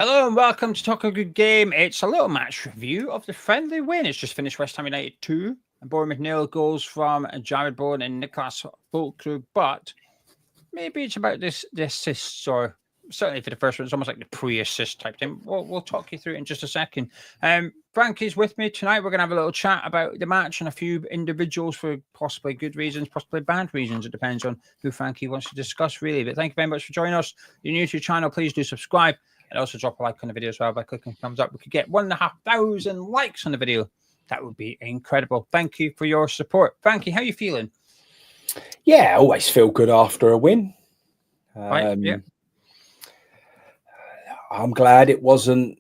Hello and welcome to Talk a Good Game. It's a little match review of the friendly win. It's just finished West Ham United 2 and Bournemouth 0 goals from Jarrod, Bowen and Niclas Fullkrug. But maybe it's about the assists, or certainly for the first one, it's almost like the pre-assist type thing. We'll talk you through it in just a second. Frankie's with me tonight. We're going to have a little chat about the match and a few individuals for possibly good reasons, possibly bad reasons. It depends on who Frankie wants to discuss, really. But thank you very much for joining us. If you're new to the channel, please do subscribe. And also drop a like on the video as well by clicking thumbs up. We could get 1,500 likes on the video. That would be incredible. Thank you for your support. Frankie, how are you feeling? Yeah, I always feel good after a win. Yeah. I'm glad it wasn't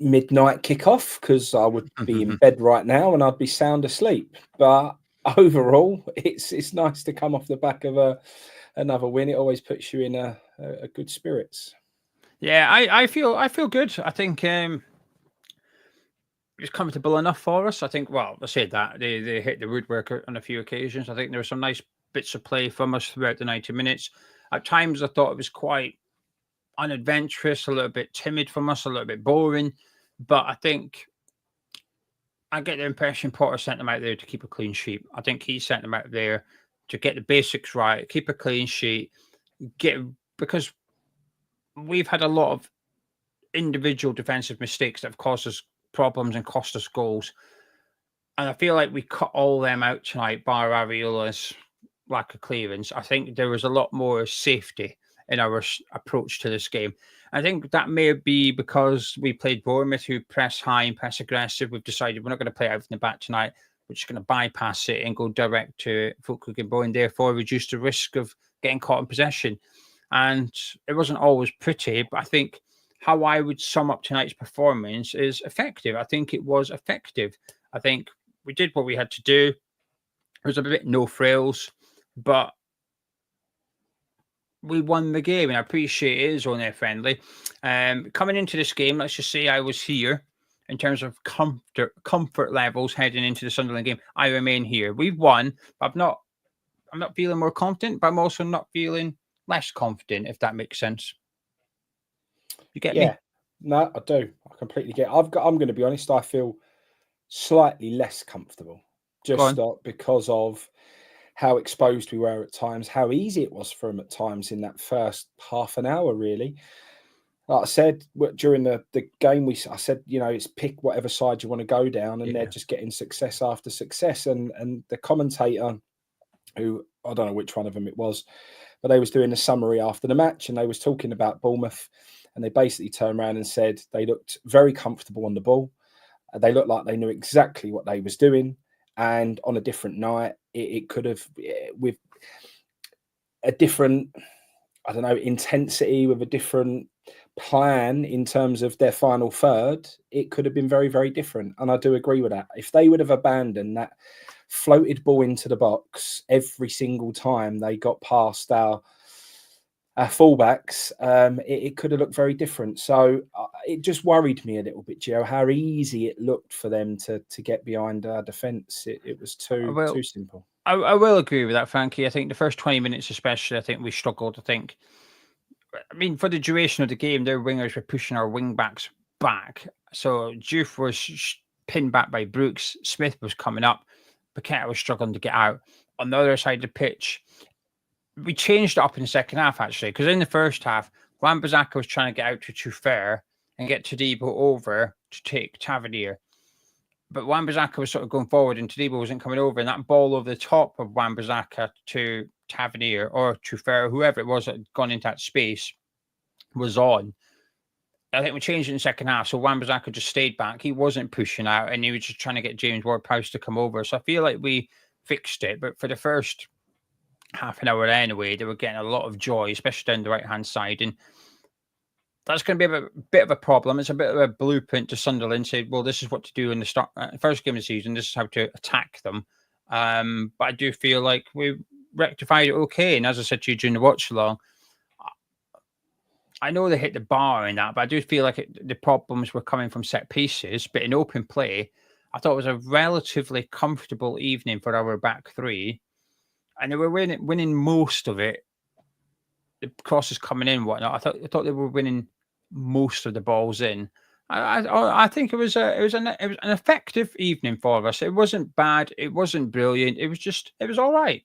midnight kickoff because I would be in bed right now and I'd be sound asleep. But overall, it's nice to come off the back of another win. It always puts you in a good spirits. Yeah, I feel good. I think it's comfortable enough for us. I think, well, I said that they hit the woodwork on a few occasions. I think there were some nice bits of play from us throughout the 90 minutes. At times, I thought it was quite unadventurous, a little bit timid from us, a little bit boring. But I think I get the impression Potter sent them out there to keep a clean sheet. I think he sent them out there to get the basics right, keep a clean sheet, because we've had a lot of individual defensive mistakes that have caused us problems and cost us goals. And I feel like we cut all them out tonight, bar Ariola's lack of clearance. I think there was a lot more safety in our approach to this game. I think that may be because we played Bournemouth, who press high and press aggressive. We've decided we're not going to play out from the back tonight. We're just going to bypass it and go direct to Fullkrug and Bowen, therefore reduce the risk of getting caught in possession. And it wasn't always pretty, but I think how I would sum up tonight's performance is effective. I think it was effective. I think we did what we had to do. It was a bit no frills, but we won the game, and I appreciate it is only friendly. Coming into this game, let's just say I was here in terms of comfort levels heading into the Sunderland game. I remain here. We've won, but I'm not feeling more confident, but I'm also not feeling less confident, if that makes sense. You get me? No, I do. I completely get it. I'm going to be honest, I feel slightly less comfortable just because of how exposed we were at times, how easy it was for them at times in that first half an hour, really. Like I said, during the game, I said, it's pick whatever side you want to go down, and they're just getting success after success. And the commentator, who I don't know which one of them it was, but they was doing a summary after the match, and they was talking about Bournemouth, and they basically turned around and said they looked very comfortable on the ball. They looked like they knew exactly what they was doing. And on a different night, it could have, with a different, I don't know, intensity, with a different plan in terms of their final third, it could have been very, very different. And I do agree with that. If they would have abandoned that floated ball into the box every single time they got past our fullbacks, it could have looked very different. So it just worried me a little bit, Gio, how easy it looked for them to get behind our defence. It was too simple. I will agree with that, Frankie. I think the first 20 minutes especially, I think we struggled. I mean, for the duration of the game, their wingers were pushing our wing-backs back. So Diouf was pinned back by Brooks. Smith was coming up. Paqueta was struggling to get out. On the other side of the pitch, we changed it up in the second half, actually, because in the first half, Wan-Bissaka was trying to get out to Trufer and get Todibo over to take Tavernier. But Wan-Bissaka was sort of going forward and Todibo wasn't coming over. And that ball over the top of Wan-Bissaka to Tavernier or Trufer, whoever it was that had gone into that space, was on. I think we changed it in the second half. So Wan-Bissaka just stayed back. He wasn't pushing out and he was just trying to get James Ward-Prowse to come over. So I feel like we fixed it. But for the first half an hour anyway, they were getting a lot of joy, especially down the right-hand side. And that's going to be a bit of a problem. It's a bit of a blueprint to Sunderland. Say, well, this is what to do in the first game of the season. This is how to attack them. But I do feel like we rectified it okay. And as I said to you during the watch-along, I know they hit the bar in that, but I do feel like the problems were coming from set pieces. But in open play, I thought it was a relatively comfortable evening for our back three. And they were winning most of it. The crosses coming in, whatnot. I thought they were winning most of the balls in. I think it was an effective evening for us. It wasn't bad. It wasn't brilliant. It was all right.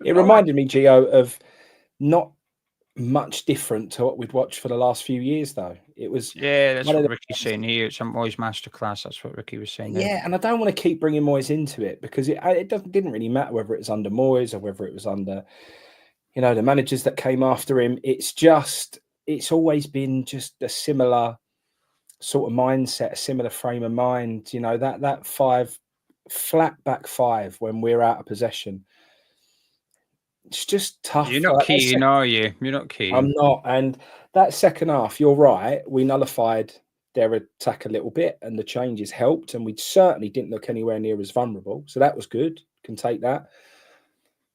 It reminded me, Gio, of not much different to what we'd watched for the last few years, though. It was that's what Ricky's saying here. It's a Moyes masterclass. That's what Ricky was saying. Yeah, and I don't want to keep bringing Moyes into it because it didn't really matter whether it was under Moyes or whether it was under, the managers that came after him. It's always been just a similar sort of mindset, a similar frame of mind. That flat back five when we're out of possession. It's just tough. You're not keen, are you? You're not keen. I'm not. And that second half, you're right. We nullified their attack a little bit and the changes helped. And we certainly didn't look anywhere near as vulnerable. So that was good. Can take that.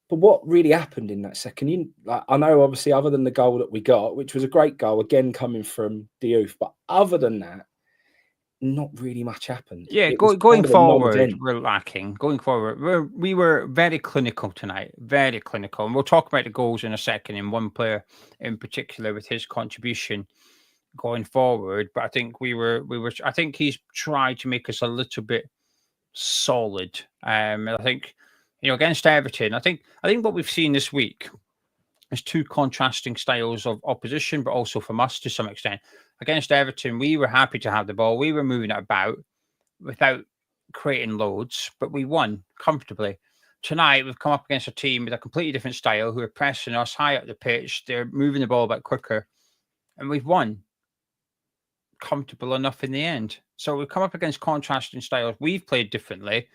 But what really happened in that second? I know, obviously, other than the goal that we got, which was a great goal, again, coming from Diouf. But other than that, not really much happened. Yeah, going forward, we're lacking. Going forward, we were very clinical tonight, very clinical. And we'll talk about the goals in a second, and one player in particular with his contribution going forward. But I think I think he's tried to make us a little bit solid. I think, against Everton, I think what we've seen this week is two contrasting styles of opposition, but also from us to some extent. Against Everton, we were happy to have the ball. We were moving it about without creating loads, but we won comfortably. Tonight, we've come up against a team with a completely different style who are pressing us high up the pitch. They're moving the ball a bit quicker, and we've won comfortable enough in the end. So we've come up against contrasting styles. We've played differently,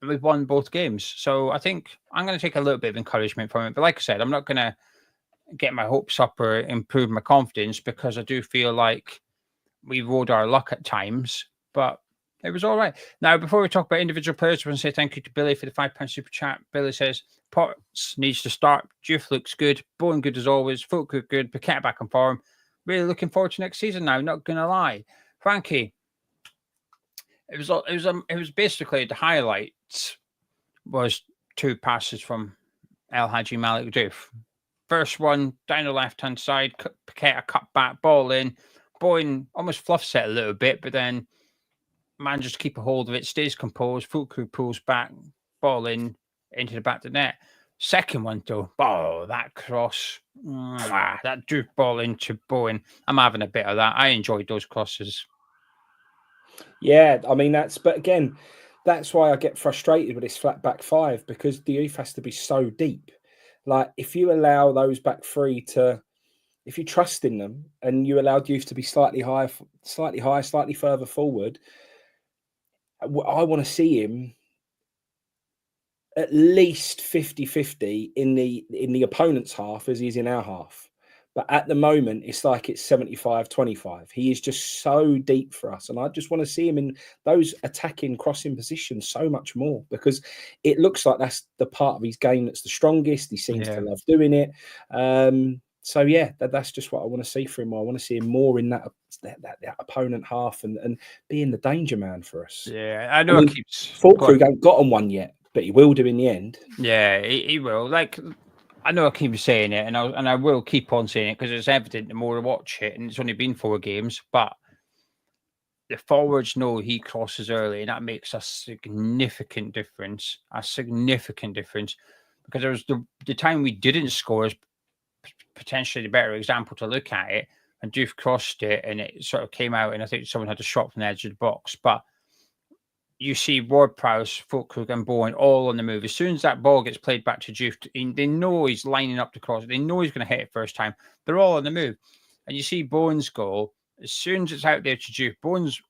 and we've won both games. So I think I'm going to take a little bit of encouragement from it. But like I said, I'm not going to get my hopes up or improve my confidence because I do feel like we rode our luck at times, but it was all right. Now, before we talk about individual players, I want to say thank you to Billy for the £5 super chat. Billy says, Potts needs to start. Diouf looks good. Bowen good as always. Fullkrug good. Paqueta back in form. Really looking forward to next season now, not going to lie. Frankie, it was basically the highlights was two passes from Hadji Malik Diouf. First one, down the left-hand side, Paqueta cut back, ball in. Bowen almost fluffs it a little bit, but then manages to keep a hold of it, stays composed. Fullkrug pulls back, ball in, into the back of the net. Second one, though, that cross, that Diouf ball into Bowen. I'm having a bit of that. I enjoyed those crosses. Yeah, I mean, but again, that's why I get frustrated with this flat back five because Diouf has to be so deep. Like, if you allow those back three if you trust in them and you allow Diouf to be slightly higher, slightly further forward, I want to see him at least 50-50 in the opponent's half as he's in our half. But at the moment, it's like it's 75-25. He is just so deep for us. And I just want to see him in those attacking, crossing positions so much more because it looks like that's the part of his game that's the strongest. He seems to love doing it. So, yeah, that's just what I want to see from him. I want to see him more in that opponent half and being the danger man for us. Yeah, I know. Fullkrug ain't got on one yet, but he will do in the end. Yeah, he will. Like, I know I keep saying it, and I will keep on saying it because it's evident the more I watch it, and it's only been 4 games, but the forwards know he crosses early, and that makes a significant difference. Because there was the time we didn't score is potentially the better example to look at it, and Diouf crossed it, and it sort of came out, and I think someone had a shot from the edge of the box, but you see Ward-Prowse, Fullkrug and Bowen all on the move. As soon as that ball gets played back to Diouf, they know he's lining up to cross. They know he's going to hit it first time. They're all on the move. And you see Bowen's goal. As soon as it's out there to Diouf, Bowen's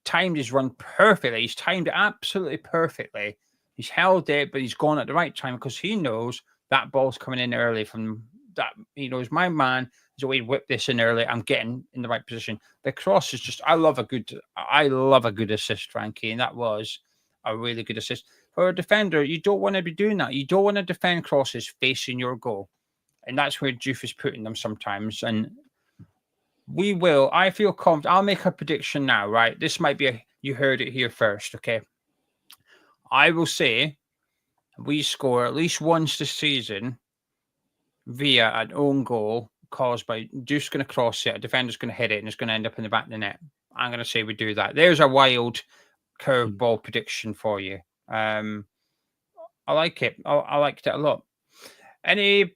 timed his run perfectly. He's timed it absolutely perfectly. He's held it, but he's gone at the right time because he knows that ball's coming in early from that. He knows my man is a way to whip this in early. I'm getting in the right position. The cross is just, I love a good assist, Frankie, and that was a really good assist. For a defender, you don't want to be doing that. You don't want to defend crosses facing your goal. And that's where Diouf is putting them sometimes. And we will, I feel confident. I'll make a prediction now, right? This might be you heard it here first, okay? I will say we score at least once this season via an own goal caused by Diouf's going to cross it, a defender's going to hit it, and it's going to end up in the back of the net. I'm going to say we do that. There's a wild curveball prediction for you. I like it. I liked it a lot. Any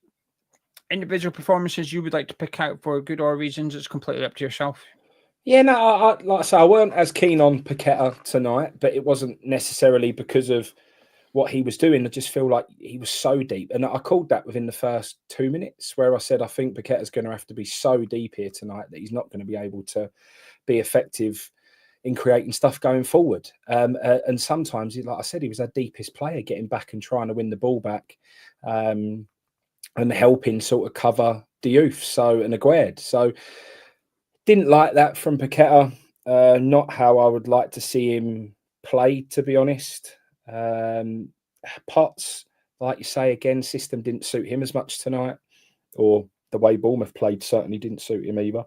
individual performances you would like to pick out for good or reasons? It's completely up to yourself. Yeah, no, I like I say, I weren't as keen on Paqueta tonight, but it wasn't necessarily because of what he was doing. I just feel like he was so deep. And I called that within the first 2 minutes where I said, I think Paqueta's going to have to be so deep here tonight that he's not going to be able to be effective in creating stuff going forward. And sometimes, like I said, he was our deepest player, getting back and trying to win the ball back and helping sort of cover Diouf and Aguerd. So didn't like that from Paqueta. Not how I would like to see him play, to be honest. Potts, like you say, again, system didn't suit him as much tonight, or the way Bournemouth played certainly didn't suit him either.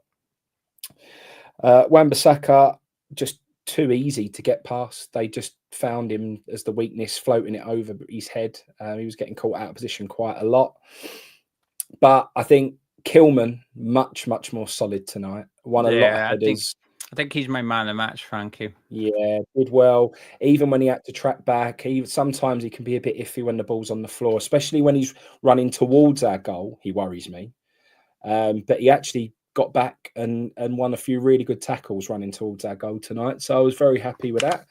Wan-Bissaka, just too easy to get past. They just found him as the weakness, floating it over his head. He was getting caught out of position quite a lot. But I think Kilman, much more solid tonight. Won a lot of headers. I think he's my man of the match, Frankie. Yeah, did well. Even when he had to track back, sometimes he can be a bit iffy when the ball's on the floor, especially when he's running towards our goal. He worries me. But he actually got back and won a few really good tackles running towards our goal tonight. So I was very happy with that.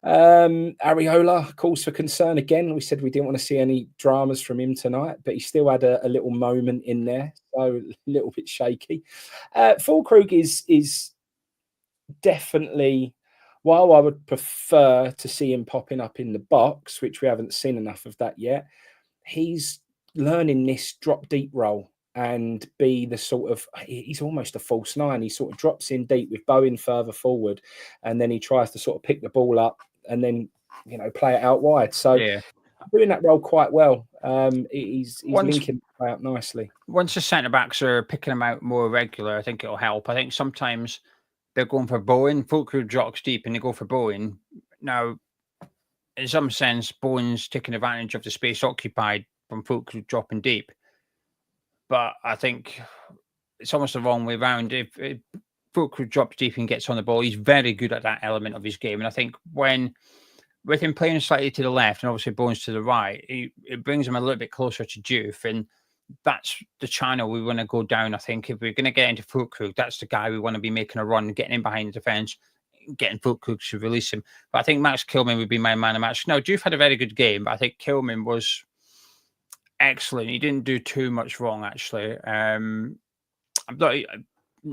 Areola, cause for concern again. We said we didn't want to see any dramas from him tonight, but he still had a little moment in there, so a little bit shaky. Fullkrug is definitely, while I would prefer to see him popping up in the box, which we haven't seen enough of that yet, he's learning this drop deep role and be the sort of, he's almost a false nine. He sort of drops in deep with Bowen further forward, and then he tries to sort of pick the ball up and then, play it out wide. So doing that role quite well. He's linking the play up nicely. Once the centre-backs are picking him out more regular, I think it'll help. I think sometimes they're going for Bowen. Fullkrug drops deep and they go for Bowen. Now, in some sense, Bowen's taking advantage of the space occupied from Fullkrug dropping deep. But I think it's almost the wrong way around. If Fullkrug drops deep and gets on the ball, he's very good at that element of his game. And I think with him playing slightly to the left and obviously Bowen's to the right, it brings him a little bit closer to Diouf. And that's the channel we want to go down. I think if we're going to get into Fullkrug, that's the guy we want to be making a run, getting in behind the defence, getting Fullkrug to release him. But I think Max Kilman would be my man of the match. Now, Diouf had a very good game, but I think Kilman was excellent. He didn't do too much wrong, actually. I'm not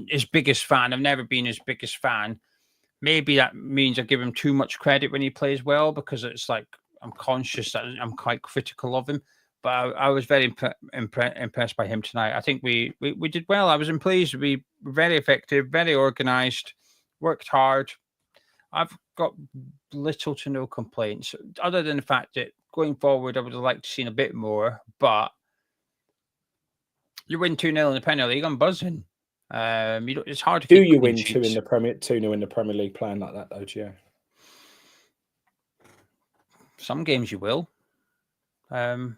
his biggest fan. I've never been his biggest fan. Maybe that means I give him too much credit when he plays well, because it's like I'm conscious that I'm quite critical of him. But I was very impressed by him tonight. I think we did well. I was pleased. We were very effective, very organised, worked hard. I've got little to no complaints, other than the fact that going forward, I would have liked to see a bit more. But you win 2-0 in the Premier League, I'm buzzing. It's hard to. Do you win 2-0 in the Premier League playing like that, though, Gio? Some games you will. But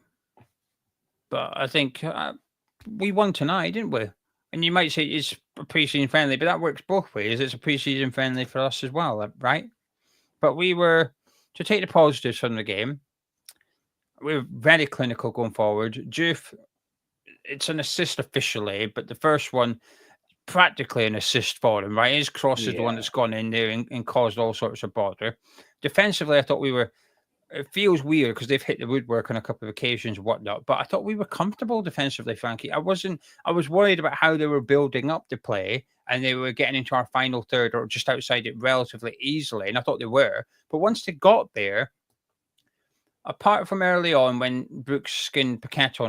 I think we won tonight, didn't we? And you might say it's a pre-season friendly, but that works both ways. It's a pre-season friendly for us as well, right? But we were, to take the positives from the game, we were very clinical going forward. Diouf, it's an assist officially, but the first one, practically an assist for him, right? His cross is the one that's gone in there and caused all sorts of bother. Defensively, I thought we were, it feels weird because they've hit the woodwork on a couple of occasions and whatnot, but I thought we were comfortable defensively, Frankie. I was worried about how they were building up the play and they were getting into our final third or just outside it relatively easily, and I thought they were. But once they got there, apart from early on when Brooks skinned Paqueta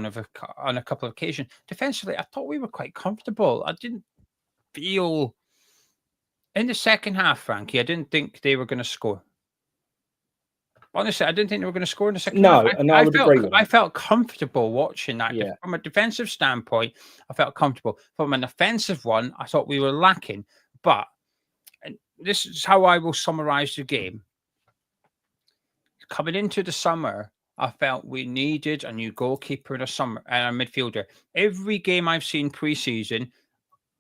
on a couple of occasions, defensively, I thought we were quite comfortable. I didn't feel... In the second half, Frankie, I didn't think they were going to score. Honestly, I didn't think they were going to score in the second half. No, I would agree with that. I felt comfortable watching that. Yeah. From a defensive standpoint, I felt comfortable. From an offensive one, I thought we were lacking. But and this is how I will summarize the game. Coming into the summer, I felt we needed a new goalkeeper in the summer and a midfielder. Every game I've seen pre-season,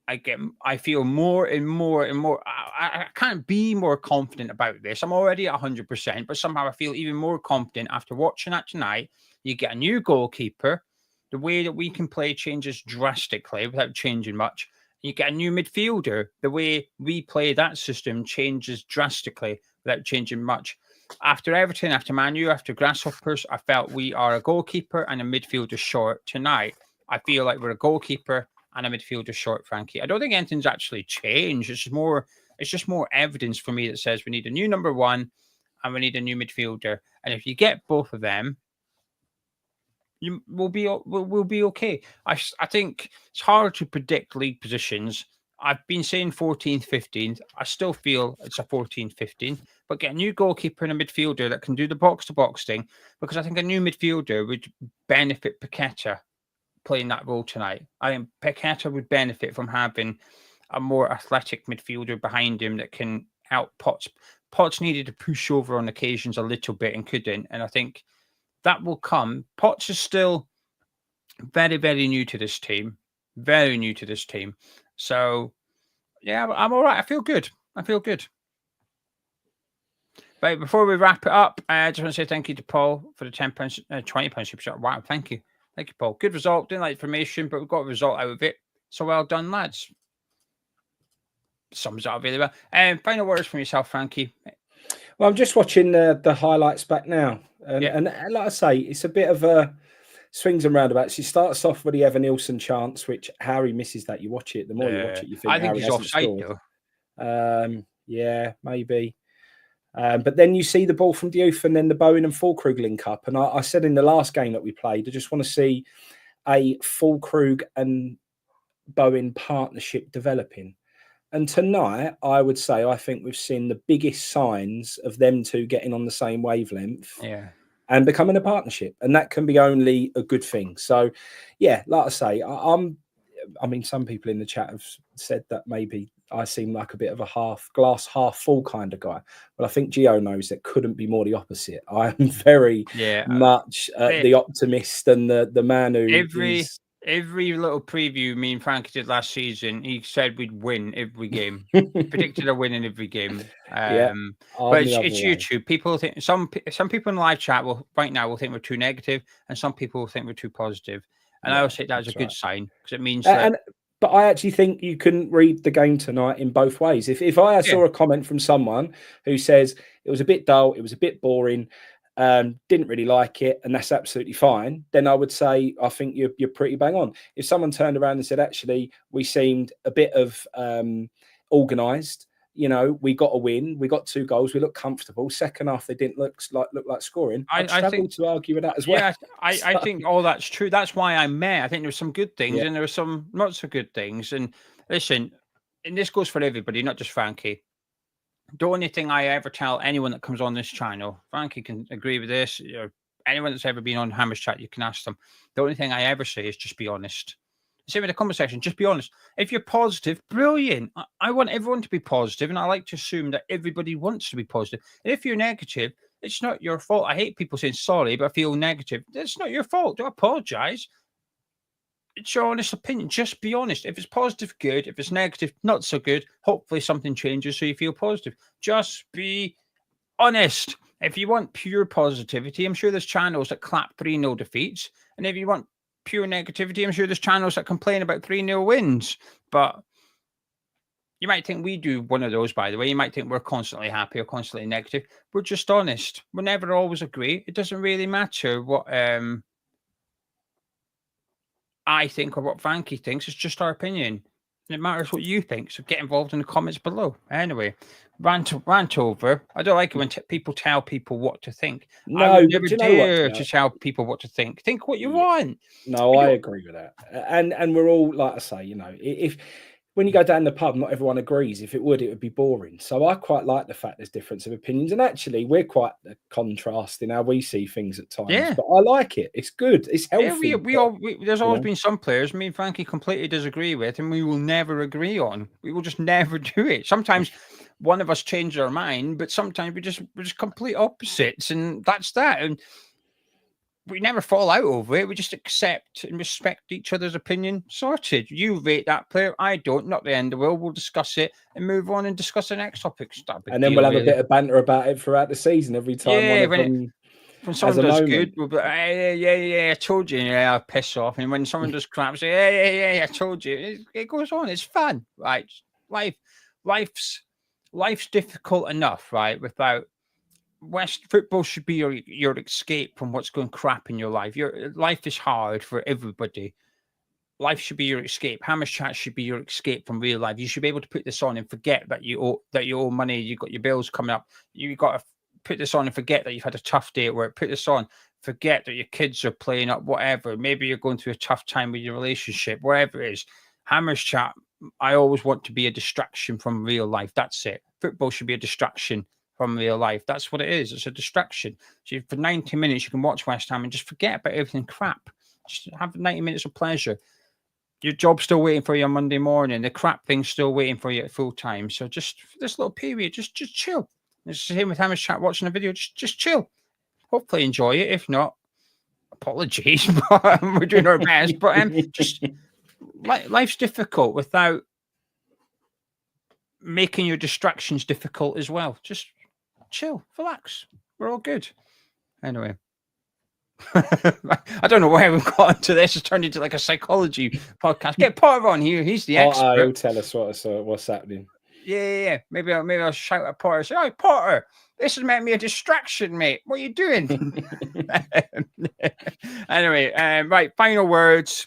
I feel more and more and more. I can't be more confident about this. I'm already at 100%, but somehow I feel even more confident after watching that tonight. You get a new goalkeeper. The way that we can play changes drastically without changing much. You get a new midfielder. The way we play that system changes drastically without changing much. After Everton, after Man U, after Grasshoppers, I felt we are a goalkeeper and a midfielder short tonight. I feel like we're a goalkeeper and a midfielder short, Frankie. I don't think anything's actually changed. It's just more evidence for me that says we need a new number one and we need a new midfielder. And if you get both of them, we'll be okay. I think it's hard to predict league positions. I've been saying 14th, 15th. I still feel it's a 14th, 15th, but get a new goalkeeper and a midfielder that can do the box-to-box thing, because I think a new midfielder would benefit Paqueta playing that role tonight. I think Paqueta would benefit from having a more athletic midfielder behind him that can out Potts. Potts needed to push over on occasions a little bit and couldn't, and I think that will come. Potts is still very, very new to this team. Very new to this team. So, yeah, I'm all right. I feel good. But before we wrap it up, I just want to say thank you to Paul for the £10, £20 super chat. Wow, thank you. Thank you, Paul. Good result. Didn't like information, but we got a result out of it. So well done, lads. Sums it up really well. Final words from yourself, Frankie. Well, I'm just watching the highlights back now. And like I say, it's a bit of a swings and roundabouts. He starts off with the Evan Nielsen chance, which Harry misses that. You watch it. The more you watch it, you think I think Harry he's offside, scored. Though. Yeah, maybe. But then you see the ball from Diouf and then the Bowen and Fullkrug link up. And I said in the last game that we played, I just want to see a Fullkrug and Bowen partnership developing. And tonight, I would say, I think we've seen the biggest signs of them two getting on the same wavelength and becoming a partnership. And that can be only a good thing. So, yeah, like I say, I mean, some people in the chat have said that maybe I seem like a bit of a half glass, half full kind of guy. But I think Gio knows that couldn't be more the opposite. I am very much the optimist and the man who Every little preview me and Frankie did last season, he said we'd win every game. Predicted a win in every game. But it's YouTube. People think some people in the live chat right now will think we're too negative, and some people will think we're too positive. And I always say that's a good sign, because it means that. But I actually think you can read the game tonight in both ways. If I saw a comment from someone who says it was a bit dull, it was a bit boring, didn't really like it, and that's absolutely fine, then I would say I think you're pretty bang on. If someone turned around and said, actually, we seemed a bit of organised, you know, we got a win, we got 2 goals, we looked comfortable. Second half, they didn't look like scoring. I struggle to argue with that as well. Yeah, I think all that's true. That's why I'm mad. I think there's some good things and there are some not so good things. And listen, and this goes for everybody, not just Frankie. The only thing I ever tell anyone that comes on this channel, Frankie can agree with this, anyone that's ever been on Hammer's Chat, you can ask them. The only thing I ever say is just be honest. Same in the comment section, just be honest. If you're positive, brilliant. I want everyone to be positive, and I like to assume that everybody wants to be positive. And if you're negative, it's not your fault. I hate people saying sorry, but I feel negative. It's not your fault. Don't apologize. It's your honest opinion. Just be honest. If it's positive, good. If it's negative, not so good. Hopefully something changes so you feel positive. Just be honest. If you want pure positivity, I'm sure there's channels that clap 3-0 defeats. And if you want pure negativity, I'm sure there's channels that complain about 3-0 wins. But you might think we do one of those, by the way. You might think we're constantly happy or constantly negative. We're just honest. We'll never always agree. It doesn't really matter what I think or what Frankie thinks. It's just our opinion. It matters what you think. So get involved in the comments below. Anyway, rant over. I don't like it when people tell people what to think. No, I would never dare to tell people what to think. Think what you want. No, I agree with that. And we're all, like I say, you know, if when you go down the pub, not everyone agrees. If it would be boring. So I quite like the fact there's difference of opinions. And actually, we're quite a contrast in how we see things at times. Yeah. But I like it. It's good. It's healthy. Yeah, there's always been some players me and Frankie completely disagree with, and we will never agree on. We will just never do it. Sometimes one of us changes our mind, but sometimes we're just complete opposites, and that's that. And we never fall out over it. We just accept and respect each other's opinion. Sorted. You rate that player. I don't. Not the end of the world. We'll discuss it and move on and discuss the next topic. And then we'll have a bit of banter about it throughout the season every time one of them when someone does good, we'll be like, yeah, I told you. Yeah, I'll piss off. And when someone does crap, say, yeah, I told you. It goes on. It's fun, right? Life's difficult enough, right? Without football should be your escape from what's going crap in your life. Your life is hard for everybody. Life should be your escape. Hammer's Chat should be your escape from real life. You should be able to put this on and forget that you owe money. You got your bills coming up. You got to put this on and forget that you've had a tough day at work. Put this on, forget that your kids are playing up, whatever. Maybe you're going through a tough time with your relationship, wherever it is. Hammer's Chat, I always want to be a distraction from real life. That's it. Football should be a distraction from real life. That's what it is. It's a distraction. So for 90 minutes, you can watch West Ham and just forget about everything crap. Just have 90 minutes of pleasure. Your job's still waiting for you on Monday morning. The crap thing's still waiting for you at full time. So just for this little period, just chill. It's the same with Hammer's Chat watching a video. Just chill. Hopefully enjoy it. If not, apologies. But we're doing our best. But just life's difficult without making your distractions difficult as well. Just chill, relax. We're all good. Anyway. I don't know why we've got into this. It's turned into like a psychology podcast. Get Potter on here. He's the expert. He'll tell us what's happening. Yeah. Maybe I'll shout at Potter. Say, "Oh, Potter, this has made me a distraction, mate. What are you doing?" Anyway, right. Final words.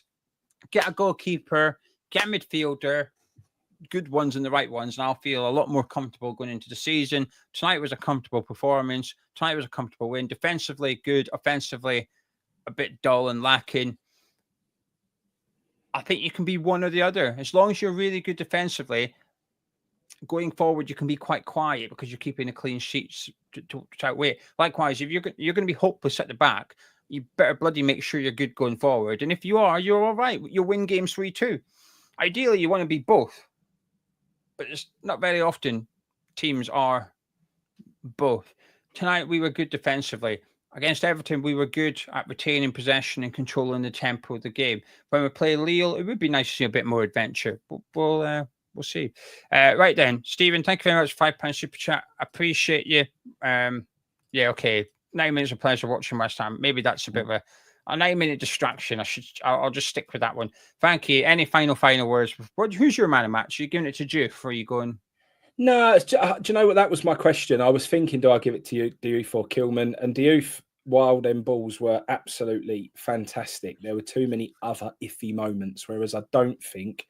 Get a goalkeeper. Get a midfielder. Good ones and the right ones, and I'll feel a lot more comfortable going into the season. Tonight was a comfortable performance. Tonight was a comfortable win. Defensively, good. Offensively, a bit dull and lacking. I think you can be one or the other. As long as you're really good defensively, going forward, you can be quite quiet because you're keeping a clean sheet to outweigh. Likewise, if you're going to be hopeless at the back, you better bloody make sure you're good going forward. And if you are, you're all right. You'll win games 3-2. Ideally, you want to be both. But it's not very often teams are both. Tonight, we were good defensively. Against Everton, we were good at retaining possession and controlling the tempo of the game. When we play Lille, it would be nice to see a bit more adventure. But we'll see. Right then, Stephen, thank you very much for £5 super chat. Appreciate you. Yeah, okay. 9 minutes of pleasure watching West Ham. Maybe that's a bit of a 9-minute distraction. I'll just stick with that one. Thank you. Any final words? Who's your man of match? Are you giving it to Diouf or are you going? No, do you know what? That was my question. I was thinking, do I give it to Diouf or Kilman? And Diouf, while them balls were absolutely fantastic, there were too many other iffy moments. Whereas I don't think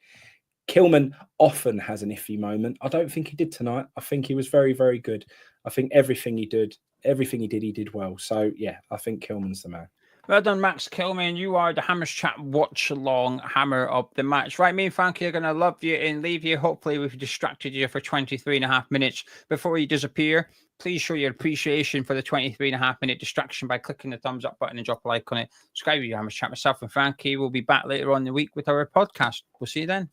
Kilman often has an iffy moment. I don't think he did tonight. I think he was very, very good. I think everything he did, he did well. So yeah, I think Kilman's the man. Well done, Max Kilman. You are the Hammer's Chat watch-along hammer of the match. Right, me and Frankie are going to love you and leave you. Hopefully, we've distracted you for 23.5 minutes before you disappear. Please show your appreciation for the 23.5-minute distraction by clicking the thumbs up button and drop a like on it. Subscribe to Hammer's Chat. Myself and Frankie will be back later on in the week with our podcast. We'll see you then.